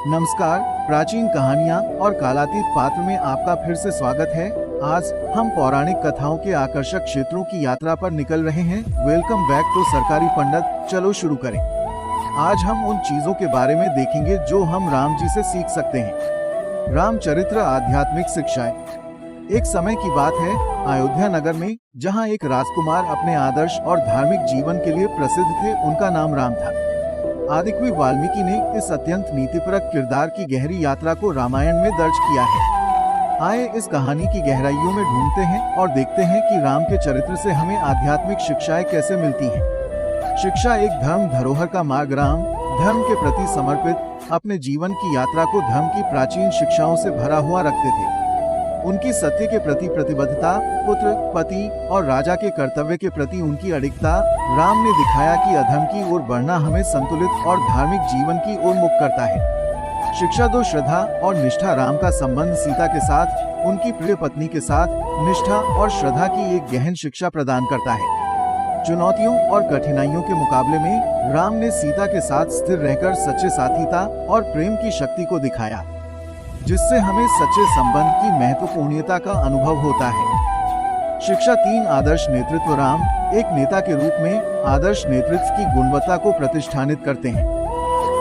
नमस्कार। प्राचीन कहानियाँ और कालातीत पात्र में आपका फिर से स्वागत है। आज हम पौराणिक कथाओं के आकर्षक क्षेत्रों की यात्रा पर निकल रहे हैं। वेलकम बैक टू सरकारी पंडित। चलो शुरू करें। आज हम उन चीजों के बारे में देखेंगे जो हम राम जी से सीख सकते हैं। रामचरित्र आध्यात्मिक शिक्षाएं। एक समय की बात है, अयोध्या नगर में, जहां एक राजकुमार अपने आदर्श और धार्मिक जीवन के लिए प्रसिद्ध थे। उनका नाम राम था। आदिकवि वाल्मीकि ने इस अत्यंत नीतिपरक किरदार की गहरी यात्रा को रामायण में दर्ज किया है। आइए इस कहानी की गहराइयों में ढूंढते हैं और देखते हैं कि राम के चरित्र से हमें आध्यात्मिक शिक्षाएं कैसे मिलती हैं। शिक्षा एक धर्म धरोहर का मार्ग। राम धर्म के प्रति समर्पित अपने जीवन की यात्रा को धर्म की प्राचीन शिक्षाओं से भरा हुआ रखते थे। उनकी सत्य के प्रति प्रतिबद्धता, पुत्र, पति और राजा के कर्तव्य के प्रति उनकी अडिगता। राम ने दिखाया कि अधर्म की ओर बढ़ना हमें संतुलित और धार्मिक जीवन की ओर मुक्त करता है। शिक्षा 2, श्रद्धा और निष्ठा। राम का संबंध सीता के साथ, उनकी प्रिय पत्नी के साथ, निष्ठा और श्रद्धा की एक गहन शिक्षा प्रदान करता है। चुनौतियों और कठिनाइयों के मुकाबले में राम ने सीता के साथ स्थिर रहकर सच्चे साथीता और प्रेम की शक्ति को दिखाया, जिससे हमें सच्चे संबंध की महत्वपूर्णता का अनुभव होता है। शिक्षा 3, आदर्श नेतृत्व। राम एक नेता के रूप में आदर्श नेतृत्व की गुणवत्ता को प्रतिष्ठानित करते हैं।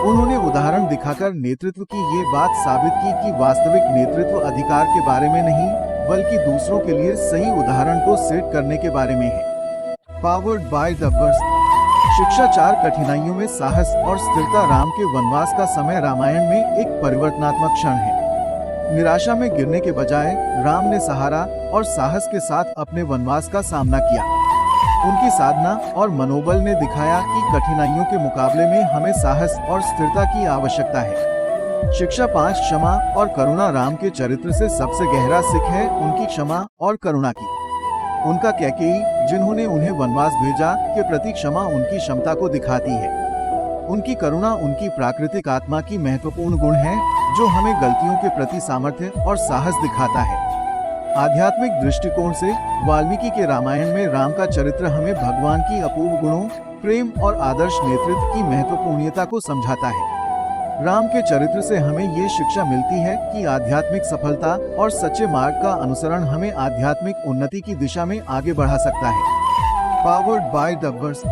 उन्होंने उदाहरण दिखाकर नेतृत्व की ये बात साबित की कि वास्तविक नेतृत्व अधिकार के बारे में नहीं, बल्कि दूसरों के लिए सही उदाहरण को सेट करने के बारे में है। Powered by the worst. शिक्षा 4, कठिनाइयों में साहस और स्थिरता। राम के वनवास का समय रामायण में एक परिवर्तनात्मक क्षण है। निराशा में गिरने के बजाय राम ने सहारा और साहस के साथ अपने वनवास का सामना किया। उनकी साधना और मनोबल ने दिखाया कि कठिनाइयों के मुकाबले में हमें साहस और स्थिरता की आवश्यकता है। शिक्षा 5, क्षमा और करुणा। राम के चरित्र से सबसे गहरा सीख है उनकी क्षमा और करुणा की। उनका कैकेयी, जिन्होंने उन्हें वनवास भेजा, के प्रति क्षमा उनकी क्षमता को दिखाती है। उनकी करुणा उनकी प्राकृतिक आत्मा की महत्वपूर्ण गुण है, जो हमें गलतियों के प्रति सामर्थ्य और साहस दिखाता है। आध्यात्मिक दृष्टिकोण से वाल्मीकि के रामायण में राम का चरित्र हमें भगवान की अपूर्व गुणों, प्रेम और आदर्श नेतृत्व की महत्वपूर्णता को समझाता है। राम के चरित्र से हमें ये शिक्षा मिलती है कि आध्यात्मिक सफलता और सच्चे मार्ग का अनुसरण हमें आध्यात्मिक उन्नति की दिशा में आगे बढ़ा सकता है। Powered by the worst.